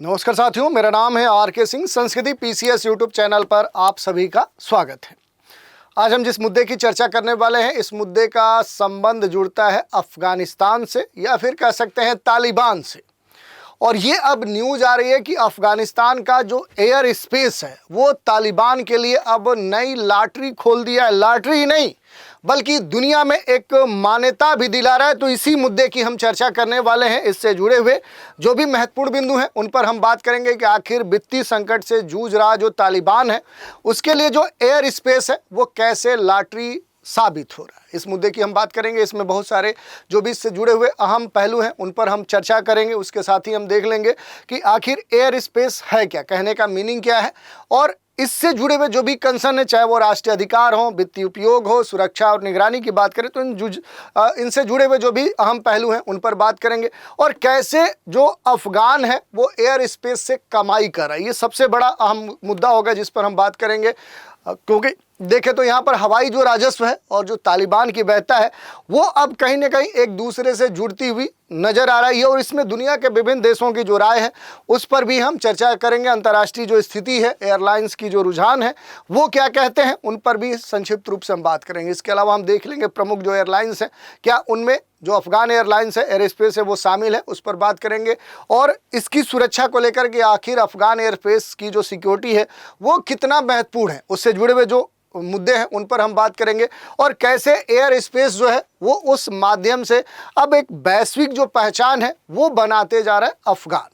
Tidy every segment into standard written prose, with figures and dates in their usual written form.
नमस्कार साथियों, मेरा नाम है आर.के. सिंह। संस्कृति पीसीएस यूट्यूब चैनल पर आप सभी का स्वागत है। आज हम जिस मुद्दे की चर्चा करने वाले हैं, इस मुद्दे का संबंध जुड़ता है अफगानिस्तान से या फिर कह सकते हैं तालिबान से। और ये अब न्यूज़ आ रही है कि अफगानिस्तान का जो एयर स्पेस है वो तालिबान के लिए अब नई लॉटरी खोल दिया है। लॉटरी ही नहीं बल्कि दुनिया में एक मान्यता भी दिला रहा है। तो इसी मुद्दे की हम चर्चा करने वाले हैं। इससे जुड़े हुए जो भी महत्वपूर्ण बिंदु हैं उन पर हम बात करेंगे कि आखिर वित्तीय संकट से जूझ रहा जो तालिबान है उसके लिए जो एयर स्पेस है वो कैसे लॉटरी साबित हो रहा है। इस मुद्दे की हम बात करेंगे। इसमें बहुत सारे जो भी इससे जुड़े हुए अहम पहलू हैं उन पर हम चर्चा करेंगे। उसके साथ ही हम देख लेंगे कि आखिर एयर स्पेस है क्या, कहने का मीनिंग क्या है, और इससे जुड़े हुए जो भी कंसर्न है, चाहे वो राष्ट्रीय अधिकार हो, वित्तीय उपयोग हो, सुरक्षा और निगरानी की बात करें तो इनसे जुड़े हुए जो भी अहम पहलू हैं उन पर बात करेंगे। और कैसे जो अफगान है वो एयर स्पेस से कमाई कर रहा है, ये सबसे बड़ा अहम मुद्दा होगा जिस पर हम बात करेंगे। क्योंकि देखें तो यहाँ पर हवाई जो राजस्व है और जो तालिबान की वैधता है वो अब कहीं ना कहीं एक दूसरे से जुड़ती हुई नज़र आ रही है। और इसमें दुनिया के विभिन्न देशों की जो राय है उस पर भी हम चर्चा करेंगे। अंतर्राष्ट्रीय जो स्थिति है, एयरलाइंस की जो रुझान है वो क्या कहते हैं, उन पर भी संक्षिप्त रूप से हम बात करेंगे। इसके अलावा हम देख लेंगे प्रमुख जो एयरलाइंस हैं, क्या उनमें जो अफगान एयरलाइंस है, एयर स्पेस है, वो शामिल है, उस पर बात करेंगे। और इसकी सुरक्षा को लेकर के आखिर अफगान एयर स्पेस की जो सिक्योरिटी है वो कितना महत्वपूर्ण है, उससे जुड़े हुए जो मुद्दे हैं उन पर हम बात करेंगे। और कैसे एयर स्पेस जो है वो उस माध्यम से अब एक वैश्विक जो पहचान है वो बनाते जा रहा है अफगान।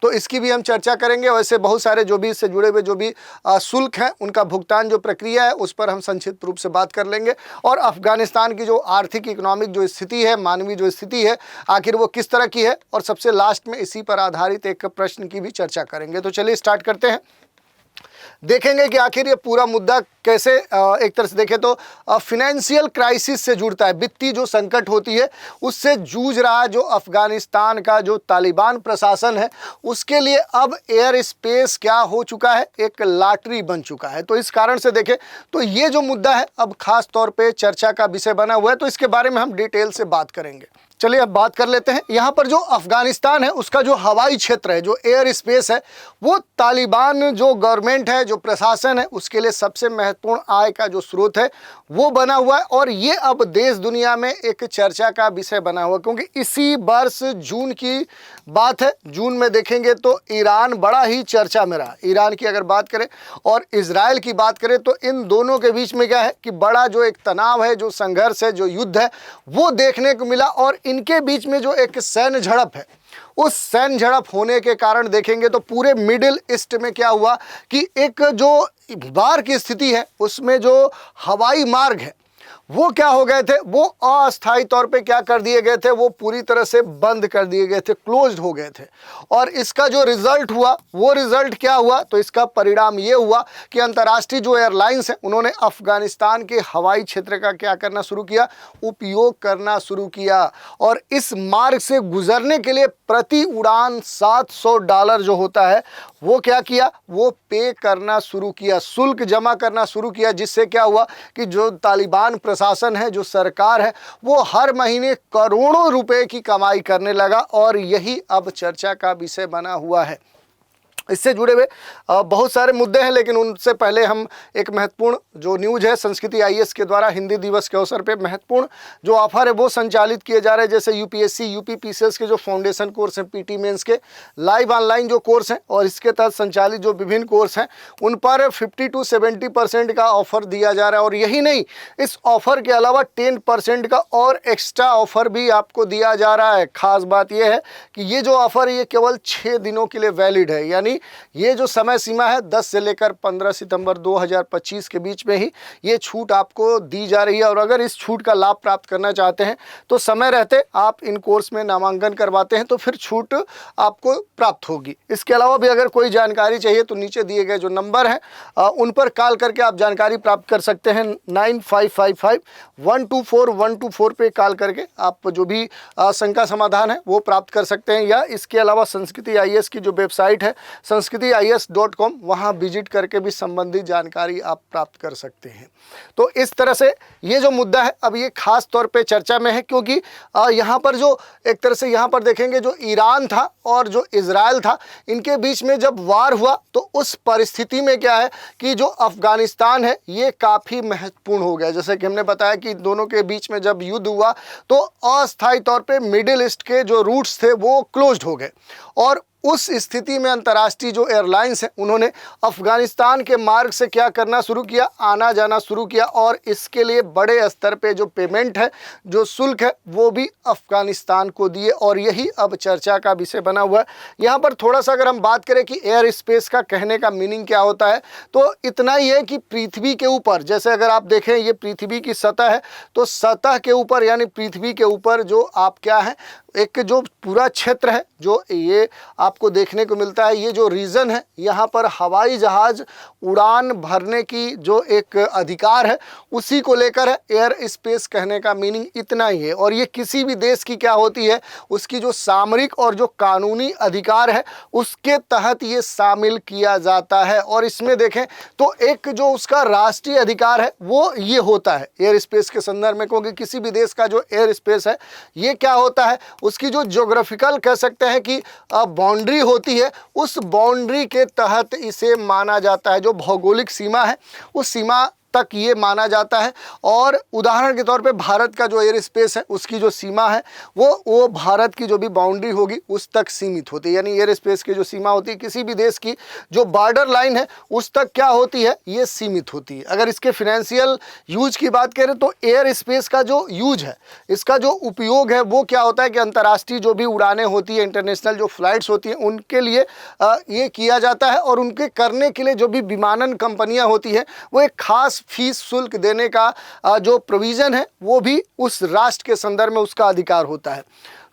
तो इसकी भी हम चर्चा करेंगे। वैसे बहुत सारे जो भी इससे जुड़े हुए जो भी शुल्क हैं उनका भुगतान जो प्रक्रिया है उस पर हम संक्षिप्त रूप से बात कर लेंगे। और अफगानिस्तान की जो आर्थिक इकोनॉमिक जो स्थिति है, मानवीय जो स्थिति है, आखिर वो किस तरह की है, और सबसे लास्ट में इसी पर आधारित एक प्रश्न की भी चर्चा करेंगे। तो चलिए स्टार्ट करते हैं। देखेंगे कि आखिर ये पूरा मुद्दा कैसे एक तरह से देखें तो फिनेंशियल क्राइसिस से जुड़ता है। वित्तीय जो संकट होती है उससे जूझ रहा जो अफगानिस्तान का जो तालिबान प्रशासन है उसके लिए अब एयर स्पेस क्या हो चुका है, एक लॉटरी बन चुका है। तो इस कारण से देखें तो ये जो मुद्दा है अब खास तौर पे चर्चा का विषय बना हुआ है। तो इसके बारे में हम डिटेल से बात करेंगे। चलिए अब बात कर लेते हैं। यहाँ पर जो अफगानिस्तान है उसका जो हवाई क्षेत्र है, जो एयर स्पेस है, वो तालिबान जो गवर्नमेंट है, जो प्रशासन है, उसके लिए सबसे महत्वपूर्ण आय का जो स्रोत है वो बना हुआ है। और ये अब देश दुनिया में एक चर्चा का विषय बना हुआ, क्योंकि इसी वर्ष जून की बात है। जून में देखेंगे तो ईरान बड़ा ही चर्चा में रहा। ईरान की अगर बात करें और इजराइल की बात करें तो इन दोनों के बीच में क्या है कि बड़ा जो एक तनाव है, जो संघर्ष है, जो युद्ध है वो देखने को मिला। और इनके बीच में जो एक सैन्य झड़प है, उस सैन्य झड़प होने के कारण देखेंगे तो पूरे मिडिल ईस्ट में क्या हुआ कि एक जो वार की स्थिति है उसमें जो हवाई मार्ग है वो क्या हो गए थे, वो अस्थायी तौर पे क्या कर दिए गए थे, वो पूरी तरह से बंद कर दिए गए थे, क्लोज्ड हो गए थे। और इसका जो रिजल्ट हुआ वो रिजल्ट क्या हुआ, तो इसका परिणाम ये हुआ कि अंतर्राष्ट्रीय जो एयरलाइंस हैं उन्होंने अफगानिस्तान के हवाई क्षेत्र का क्या करना शुरू किया, उपयोग करना शुरू किया। और इस मार्ग से गुजरने के लिए प्रति उड़ान $700 जो होता है वो क्या किया, वो पे करना शुरू किया, शुल्क जमा करना शुरू किया। जिससे क्या हुआ कि जो तालिबान प्रशासन है, जो सरकार है, वो हर महीने करोड़ों रुपए की कमाई करने लगा। और यही अब चर्चा का विषय बना हुआ है। इससे जुड़े हुए बहुत सारे मुद्दे हैं, लेकिन उनसे पहले हम एक महत्वपूर्ण जो न्यूज़ है, संस्कृति आईएएस के द्वारा हिंदी दिवस के अवसर पे महत्वपूर्ण जो ऑफर है वो संचालित किए जा रहे हैं। जैसे यूपीएससी, यूपी पीसीएस के जो फाउंडेशन कोर्स हैं, पीटी मेंस के लाइव ऑनलाइन जो कोर्स हैं और इसके तहत संचालित जो विभिन्न कोर्स हैं उन पर 50 से 70% का ऑफर दिया जा रहा है। और यही नहीं, इस ऑफर के अलावा 10% का और एक्स्ट्रा ऑफर भी आपको दिया जा रहा है। खास बात यह है कि ये जो ऑफर है ये केवल 6 दिनों के लिए वैलिड है, यानी ये जो समय सीमा है 10 से लेकर 15 सितंबर 2025 के बीच में ही ये छूट आपको दी जा रही है। और अगर इस छूट का लाभ प्राप्त करना चाहते हैं तो समय रहते आप इन कोर्स में नामांकन करवाते हैं तो फिर छूट आपको प्राप्त होगी। इसके अलावा भी अगर कोई जानकारी चाहिए तो नीचे दिए गए जो नंबर हैं उन पर कॉल करके आप जानकारी प्राप्त कर सकते हैं। 9555-124-124 पे कॉल करके आप जो भी शंका समाधान है वो प्राप्त कर सकते हैं। या इसके अलावा संस्कृति आईएएस की जो वेबसाइट है sanskritis.com, वहाँ विजिट करके भी संबंधित जानकारी आप प्राप्त कर सकते हैं। तो इस तरह से ये जो मुद्दा है अब ये खास तौर पे चर्चा में है, क्योंकि यहाँ पर जो एक तरह से यहाँ पर देखेंगे जो ईरान था और जो इजराइल था, इनके बीच में जब वार हुआ तो उस परिस्थिति में क्या है कि जो अफगानिस्तान है ये काफ़ी महत्वपूर्ण हो गया। जैसे कि हमने बताया कि दोनों के बीच में जब युद्ध हुआ तो अस्थायी तौर पे मिडिल ईस्ट के जो रूट्स थे वो क्लोज्ड हो गए, और उस स्थिति में अंतर्राष्ट्रीय जो एयरलाइंस हैं उन्होंने अफगानिस्तान के मार्ग से क्या करना शुरू किया, आना जाना शुरू किया, और इसके लिए बड़े स्तर पे जो पेमेंट है, जो शुल्क है, वो भी अफगानिस्तान को दिए, और यही अब चर्चा का विषय बना हुआ है। यहाँ पर थोड़ा सा अगर हम बात करें कि एयर स्पेस का कहने का मीनिंग क्या होता है, तो इतना ही है कि पृथ्वी के ऊपर, जैसे अगर आप देखें ये पृथ्वी की सतह है, तो सतह के ऊपर यानी पृथ्वी के ऊपर जो आप क्या है, एक जो पूरा क्षेत्र है जो ये आपको देखने को मिलता है, ये जो रीजन है, यहाँ पर हवाई जहाज उड़ान भरने की जो एक अधिकार है उसी को लेकर है। एयर स्पेस कहने का मीनिंग इतना ही है, और ये किसी भी देश की क्या होती है, उसकी जो सामरिक और जो कानूनी अधिकार है उसके तहत ये शामिल किया जाता है। और इसमें देखें तो एक जो उसका राष्ट्रीय अधिकार है वो ये होता है एयर स्पेस के संदर्भ में, क्योंकि किसी भी देश का जो एयर स्पेस है ये क्या होता है, उसकी जो ज्योग्राफिकल कह सकते हैं कि बाउंड्री होती है, उस बाउंड्री के तहत इसे माना जाता है। जो भौगोलिक सीमा है उस सीमा तक ये माना जाता है। और उदाहरण के तौर पे भारत का जो एयर स्पेस है उसकी जो सीमा है वो भारत की जो भी बाउंड्री होगी उस तक सीमित होती है। यानी एयर स्पेस की जो सीमा होती है किसी भी देश की जो बॉर्डर लाइन है उस तक क्या होती है, ये सीमित होती है। अगर इसके फिनेंशियल यूज की बात करें तो एयर स्पेस का जो यूज है, इसका जो उपयोग है वो क्या होता है कि अंतर्राष्ट्रीय जो भी उड़ानें होती है, इंटरनेशनल जो फ्लाइट्स होती हैं उनके लिए ये किया जाता है, और उनके करने के लिए जो भी विमानन कंपनियां होती हैं वो एक खास फीस शुल्क देने का जो प्रोविज़न है वो भी उस राष्ट्र के संदर्भ में उसका अधिकार होता है।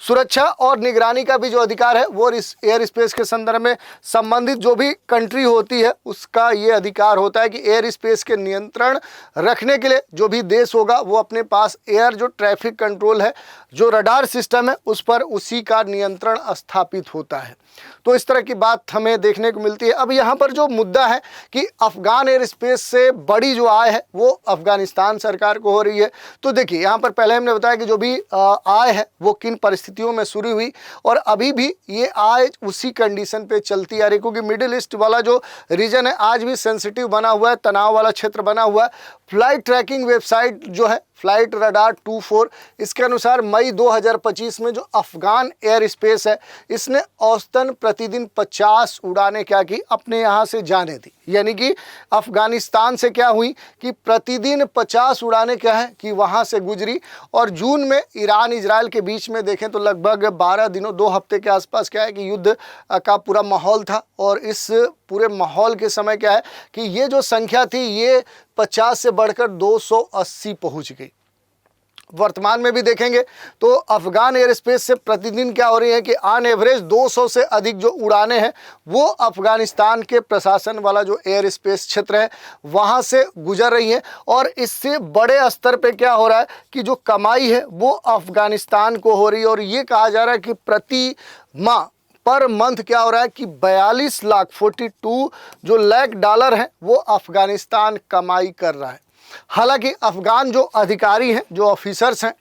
सुरक्षा और निगरानी का भी जो अधिकार है वो इस एयर स्पेस के संदर्भ में संबंधित जो भी कंट्री होती है उसका ये अधिकार होता है कि एयर स्पेस के नियंत्रण रखने के लिए जो भी देश होगा वो अपने पास एयर जो ट्रैफिक कंट्रोल है, जो रडार सिस्टम है, उस पर उसी का नियंत्रण स्थापित होता है। तो इस तरह की बात हमें देखने को मिलती है। अब यहाँ पर जो मुद्दा है कि अफगान एयर स्पेस से बड़ी जो आय है वो अफगानिस्तान सरकार को हो रही है। तो देखिए यहाँ पर पहले हमने बताया कि जो भी आय है वो किन परिस्थितियों में शुरू हुई, और अभी भी ये आय उसी कंडीशन पे चलती आ रही, क्योंकि मिडिल ईस्ट वाला जो रीजन है आज भी सेंसिटिव बना हुआ है, तनाव वाला क्षेत्र बना हुआ है। फ्लाइट ट्रैकिंग वेबसाइट जो है फ्लाइट रडार 24, इसके अनुसार मई 2025 में जो अफगान एयर स्पेस है इसने औसतन प्रतिदिन 50 उड़ानें क्या की, अपने यहाँ से जाने दी। यानी कि अफगानिस्तान से क्या हुई कि प्रतिदिन 50 उड़ानें क्या है कि वहाँ से गुजरी। और जून में ईरान इजराइल के बीच में देखें तो लगभग 12 दिनों 2 हफ्ते के आसपास क्या है कि युद्ध का पूरा माहौल था, और इस पूरे माहौल के समय क्या है कि ये जो संख्या थी ये 50 से बढ़कर 280 पहुंच गई। वर्तमान में भी देखेंगे तो अफगान एयर स्पेस से प्रतिदिन क्या हो रही है कि ऑन एवरेज 200 से अधिक जो उड़ानें हैं वो अफगानिस्तान के प्रशासन वाला जो एयर स्पेस क्षेत्र है वहाँ से गुजर रही हैं। और इससे बड़े स्तर पे क्या हो रहा है कि जो कमाई है वो अफगानिस्तान को हो रही है, और ये कहा जा रहा है कि प्रति माह पर मंथ क्या हो रहा है कि 42 लाख 42 जो लाख डॉलर हैं वो अफगानिस्तान कमाई कर रहा है। हालांकि अफगान जो अधिकारी हैं, जो ऑफिसर्स हैं,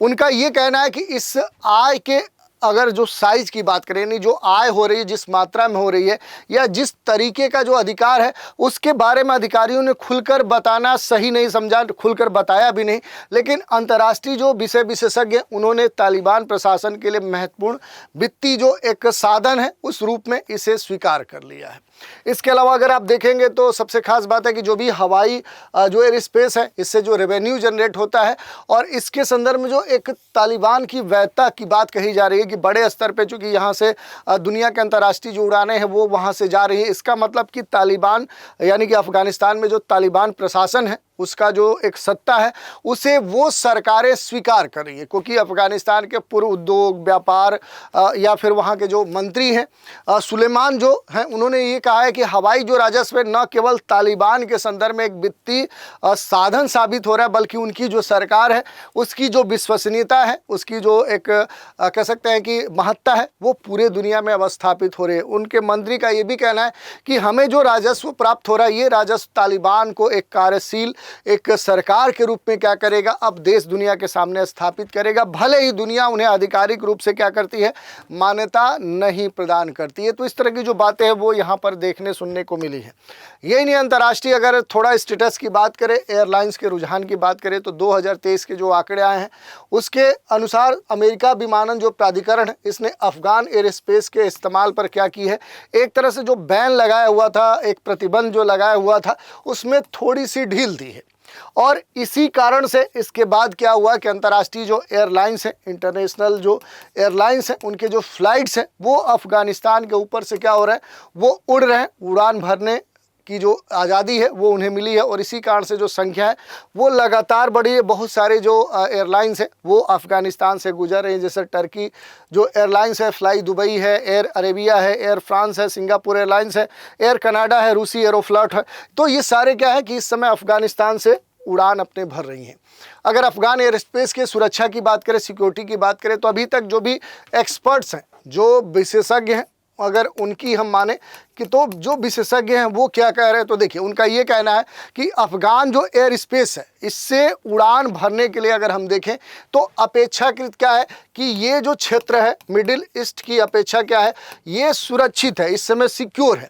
उनका ये कहना है कि इस आय के अगर जो साइज की बात करें, यानी जो आय हो रही है, जिस मात्रा में हो रही है या जिस तरीके का जो अधिकार है उसके बारे में अधिकारियों ने खुलकर बताना सही नहीं समझा, खुलकर बताया भी नहीं। लेकिन अंतर्राष्ट्रीय जो विषय विशेषज्ञ उन्होंने तालिबान प्रशासन के लिए महत्वपूर्ण वित्तीय जो एक साधन है उस रूप में इसे स्वीकार कर लिया है। इसके अलावा अगर आप देखेंगे तो सबसे खास बात है कि जो भी हवाई जो एयर स्पेस है इससे जो रेवेन्यू जनरेट होता है, और इसके संदर्भ में जो एक तालिबान की वैधता की बात कही जा रही है कि बड़े स्तर पे चूंकि यहाँ से दुनिया के अंतर्राष्ट्रीय जो उड़ानें हैं वो वहाँ से जा रही हैं। इसका मतलब कि तालिबान यानी कि अफगानिस्तान में जो तालिबान प्रशासन है उसका जो एक सत्ता है उसे वो सरकारें स्वीकार कर रही है, क्योंकि अफगानिस्तान के पूर्व उद्योग व्यापार या फिर वहाँ के जो मंत्री हैं सुलेमान जो हैं, उन्होंने ये कहा है कि हवाई जो राजस्व है न केवल तालिबान के संदर्भ में एक वित्तीय साधन साबित हो रहा है, बल्कि उनकी जो सरकार है उसकी जो विश्वसनीयता है, उसकी जो एक कह सकते हैं कि महत्ता है, वो पूरे दुनिया में अवस्थापित हो रही है। उनके मंत्री का ये भी कहना है कि हमें जो राजस्व प्राप्त हो रहा है, ये राजस्व तालिबान को एक कार्यशील एक सरकार के रूप में क्या करेगा, अब देश दुनिया के सामने स्थापित करेगा, भले ही दुनिया उन्हें आधिकारिक रूप से क्या करती है, मान्यता नहीं प्रदान करती है। तो इस तरह की जो बातें हैं वो यहाँ पर देखने सुनने को मिली है। यही नहीं, अंतर्राष्ट्रीय अगर थोड़ा स्टेटस की बात करें, एयरलाइंस के रुझान की बात करें, तो 2023 के जो आंकड़े आए हैं उसके अनुसार अमेरिका विमानन जो प्राधिकरण है, इसने अफगान एयर स्पेस के इस्तेमाल पर क्या की है, एक तरह से जो बैन लगाया हुआ था, एक प्रतिबंध जो लगाया हुआ था, उसमें थोड़ी सी ढील दी है। और इसी कारण से इसके बाद क्या हुआ कि अंतर्राष्ट्रीय जो एयरलाइंस है, इंटरनेशनल जो एयरलाइंस हैं, उनके जो फ्लाइट्स हैं वो अफगानिस्तान के ऊपर से क्या हो रहा है, वो उड़ रहे हैं। उड़ान भरने की जो आज़ादी है वो उन्हें मिली है, और इसी कारण से जो संख्या है वो लगातार बढ़ी है। बहुत सारे जो एयरलाइंस है वो अफगानिस्तान से गुजर रहे हैं, जैसे टर्की जो एयरलाइंस है, फ्लाई दुबई है, एयर अरेबिया है, एयर फ्रांस है, सिंगापुर एयरलाइंस है, एयर कनाडा है, रूसी एरोफ्लॉट है। तो ये सारे क्या है कि इस समय अफगानिस्तान से उड़ान अपने भर रही हैं। अगर अफगान एयर स्पेस के सुरक्षा की बात करें, सिक्योरिटी की बात करें, तो अभी तक जो भी एक्सपर्ट्स हैं, जो विशेषज्ञ हैं, अगर उनकी हम माने कि तो जो विशेषज्ञ हैं वो क्या कह रहे हैं, तो देखिए उनका ये कहना है कि अफगान जो एयर स्पेस है, इससे उड़ान भरने के लिए अगर हम देखें तो अपेक्षाकृत क्या है कि ये जो क्षेत्र है मिडिल ईस्ट की अपेक्षा क्या है, ये सुरक्षित है, इस समय सिक्योर है।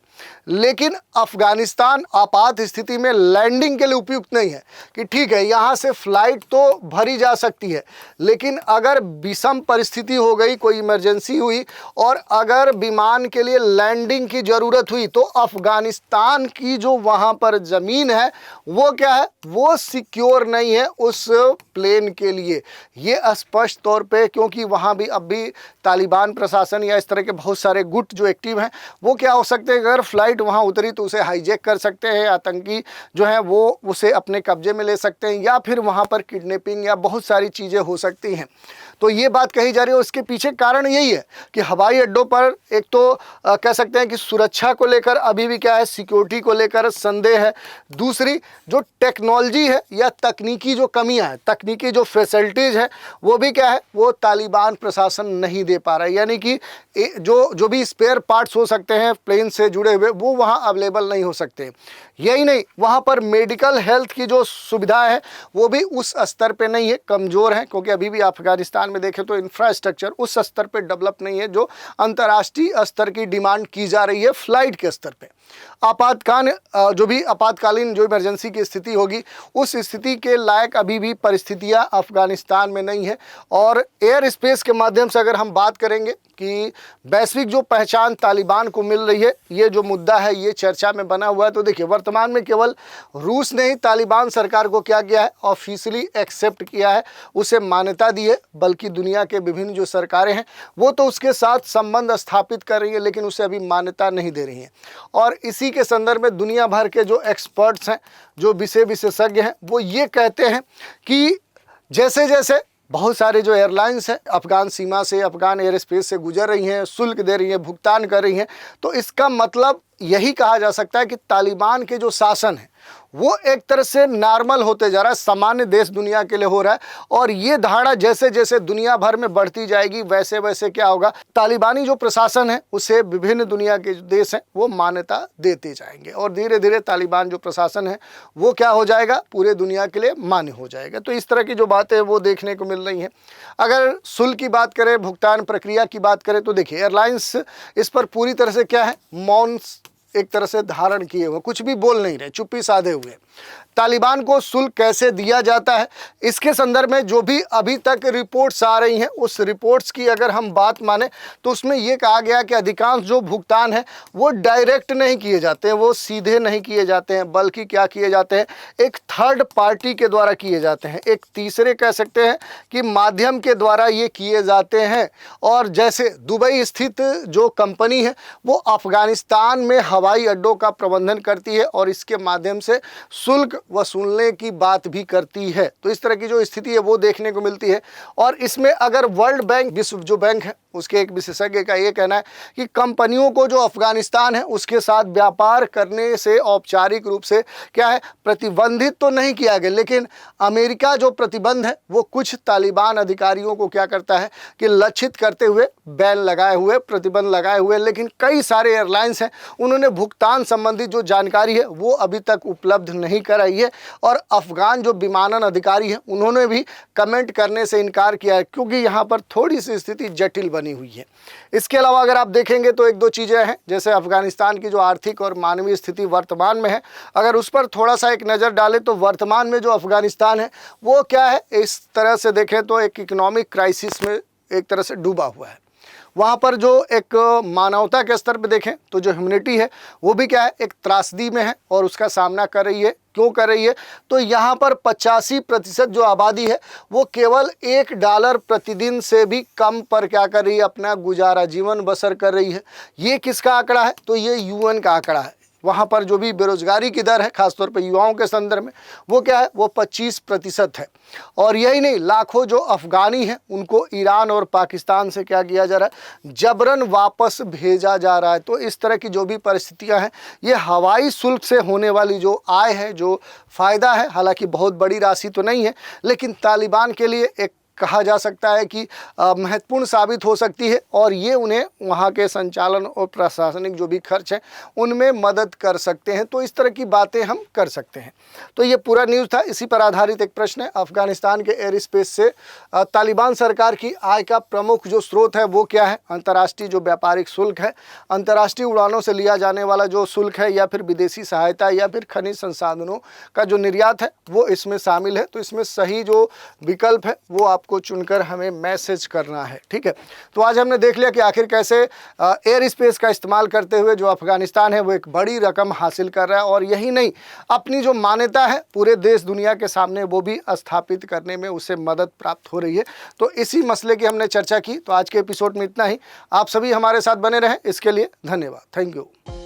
लेकिन अफगानिस्तान आपात स्थिति में लैंडिंग के लिए उपयुक्त नहीं है कि ठीक है यहाँ से फ्लाइट तो भरी जा सकती है, लेकिन अगर विषम परिस्थिति हो गई, कोई इमरजेंसी हुई और अगर विमान के लिए लैंडिंग की ज़रूरत हुई, तो अफगानिस्तान की जो वहाँ पर ज़मीन है वो क्या है, वो सिक्योर नहीं है उस प्लेन के लिए। ये स्पष्ट तौर पे, क्योंकि वहाँ भी अब भी तालिबान प्रशासन या इस तरह के बहुत सारे गुट जो एक्टिव हैं वो क्या हो सकते हैं, अगर फ्लाइट वहाँ उतरी तो उसे हाईजैक कर सकते हैं, आतंकी जो हैं वो उसे अपने कब्जे में ले सकते हैं, या फिर वहाँ पर किडनैपिंग या बहुत सारी चीज़ें हो सकती हैं। तो ये बात कही जा रही है। उसके पीछे कारण यही है कि हवाई अड्डों पर एक तो कह सकते हैं कि सुरक्षा को लेकर अभी भी क्या है, सिक्योरिटी को लेकर संदेह है। दूसरी जो टेक्नोलॉजी है या तकनीकी जो कमियां हैं, तकनीकी जो फैसिलिटीज़ है वो भी क्या है, वो तालिबान प्रशासन नहीं दे पा रहा है। यानी कि जो भी स्पेयर पार्ट्स हो सकते हैं प्लेन से जुड़े हुए, वो वहाँ अवेलेबल नहीं हो सकते। यही नहीं, वहाँ पर मेडिकल हेल्थ की जो सुविधा है वो भी उस स्तर पे नहीं है, कमज़ोर है, क्योंकि अभी भी अफगानिस्तान में देखें तो इंफ्रास्ट्रक्चर उस स्तर पे डेवलप नहीं है जो अंतर्राष्ट्रीय स्तर की डिमांड की जा रही है फ्लाइट के स्तर पे। जो भी आपातकालीन जो इमरजेंसी की स्थिति होगी, उस स्थिति के लायक अभी भी परिस्थितियां अफगानिस्तान में नहीं है। और एयर स्पेस के माध्यम से अगर हम बात करेंगे कि वैश्विक जो पहचान तालिबान को मिल रही है, ये जो मुद्दा है ये चर्चा में बना हुआ है। तो देखिए वर्तमान में केवल रूस ने ही तालिबान सरकार को क्या किया है, ऑफिशियली एक्सेप्ट किया है, उसे मान्यता दी है, बल्कि दुनिया के विभिन्न जो सरकारें हैं वो तो उसके साथ संबंध स्थापित कर रही है, लेकिन उसे अभी मान्यता नहीं दे रही हैं। और इसी के संदर्भ में दुनिया भर के जो एक्सपर्ट्स हैं, जो विशेषज्ञ हैं, वो ये कहते हैं कि जैसे जैसे बहुत सारे जो एयरलाइंस हैं अफगान सीमा से, अफगान एयर स्पेस से गुजर रही हैं, शुल्क दे रही हैं, भुगतान कर रही हैं, तो इसका मतलब यही कहा जा सकता है कि तालिबान के जो शासन है वो एक तरह से नॉर्मल होते जा रहा है, सामान्य देश दुनिया के लिए हो रहा है। और ये धारणा जैसे जैसे दुनिया भर में बढ़ती जाएगी वैसे वैसे क्या होगा, तालिबानी जो प्रशासन है उसे विभिन्न दुनिया के जो देश हैं वो मान्यता देते जाएंगे, और धीरे धीरे तालिबान जो प्रशासन है वो क्या हो जाएगा, पूरे दुनिया के लिए मान्य हो जाएगा। तो इस तरह की जो बातें हैं वो देखने को मिल रही हैं। अगर शुल्क की बात करें, भुगतान प्रक्रिया की बात करें, तो देखिए एयरलाइंस इस पर पूरी तरह से क्या है, मौन एक तरह से धारण किए हुए, कुछ भी बोल नहीं रहे, चुप्पी साधे हुए। तालिबान को शुल्क कैसे दिया जाता है, इसके संदर्भ में जो भी अभी तक रिपोर्ट्स आ रही हैं, उस रिपोर्ट्स की अगर हम बात माने तो उसमें यह कहा गया कि अधिकांश जो भुगतान है वो डायरेक्ट नहीं किए जाते हैं, वो सीधे नहीं किए जाते हैं, बल्कि क्या किए जाते हैं, एक थर्ड पार्टी के द्वारा किए जाते हैं, एक तीसरे कह सकते हैं कि माध्यम के द्वारा ये किए जाते हैं। और जैसे दुबई स्थित जो कंपनी है वो अफगानिस्तान में हवाई अड्डों का प्रबंधन करती है और इसके माध्यम से शुल्क वसूलने की बात भी करती है। तो इस तरह की जो स्थिति है वो देखने को मिलती है। और इसमें अगर वर्ल्ड बैंक, विश्व जो बैंक है, उसके एक विशेषज्ञ का ये कहना है कि कंपनियों को जो अफगानिस्तान है उसके साथ व्यापार करने से औपचारिक रूप से क्या है, प्रतिबंधित तो नहीं किया गया, लेकिन अमेरिका जो प्रतिबंध है वो कुछ तालिबान अधिकारियों को क्या करता है कि लक्षित करते हुए बैन लगाए हुए, प्रतिबंध लगाए हुए। लेकिन कई सारे एयरलाइंस हैं, उन्होंने भुगतान संबंधी जो जानकारी है वो अभी तक उपलब्ध नहीं कराई है। और अफगान जो विमानन अधिकारी हैं उन्होंने भी कमेंट करने से इनकार किया है, क्योंकि यहाँ पर थोड़ी सी स्थिति जटिल बनी हुई है। इसके अलावा अगर आप देखेंगे तो एक दो चीज़ें हैं, जैसे अफगानिस्तान की जो आर्थिक और मानवीय स्थिति वर्तमान में है, अगर उस पर थोड़ा सा एक नज़र डालें तो वर्तमान में जो अफगानिस्तान है वो क्या है, इस तरह से देखें तो एक इकोनॉमिक क्राइसिस में एक तरह से डूबा हुआ है। वहाँ पर जो एक मानवता के स्तर पे देखें तो जो ह्यूमैनिटी है वो भी क्या है, एक त्रासदी में है और उसका सामना कर रही है। क्यों कर रही है, तो यहाँ पर 85% जो आबादी है वो केवल $1 प्रतिदिन से भी कम पर क्या कर रही है, अपना गुजारा जीवन बसर कर रही है। ये किसका आंकड़ा है, तो ये UN का आंकड़ा है। वहाँ पर जो भी बेरोजगारी की दर है खासतौर पर युवाओं के संदर्भ में वो क्या है, वो 25% है। और यही नहीं, लाखों जो अफगानी हैं उनको ईरान और पाकिस्तान से क्या किया जा रहा है, जबरन वापस भेजा जा रहा है। तो इस तरह की जो भी परिस्थितियां हैं, ये हवाई शुल्क से होने वाली जो आय है, जो फ़ायदा है, हालांकि बहुत बड़ी राशि तो नहीं है, लेकिन तालिबान के लिए एक कहा जा सकता है कि महत्वपूर्ण साबित हो सकती है। और ये उन्हें वहाँ के संचालन और प्रशासनिक जो भी खर्च हैं उनमें मदद कर सकते हैं। तो इस तरह की बातें हम कर सकते हैं। तो ये पूरा न्यूज़ था, इसी पर आधारित एक प्रश्न है, अफगानिस्तान के एयर स्पेस से तालिबान सरकार की आय का प्रमुख जो स्रोत है वो क्या है, अंतर्राष्ट्रीय जो व्यापारिक शुल्क है, अंतर्राष्ट्रीय उड़ानों से लिया जाने वाला जो शुल्क है, या फिर विदेशी सहायता, या फिर खनिज संसाधनों का जो निर्यात है वो इसमें शामिल है। तो इसमें सही जो विकल्प है वो आप को चुनकर हमें मैसेज करना है। ठीक है, तो आज हमने देख लिया कि आखिर कैसे एयर स्पेस का इस्तेमाल करते हुए जो अफगानिस्तान है वो एक बड़ी रकम हासिल कर रहा है। और यही नहीं, अपनी जो मान्यता है पूरे देश दुनिया के सामने वो भी स्थापित करने में उसे मदद प्राप्त हो रही है। तो इसी मसले की हमने चर्चा की। तो आज के एपिसोड में इतना ही। आप सभी हमारे साथ बने रहें, इसके लिए धन्यवाद। Thank you.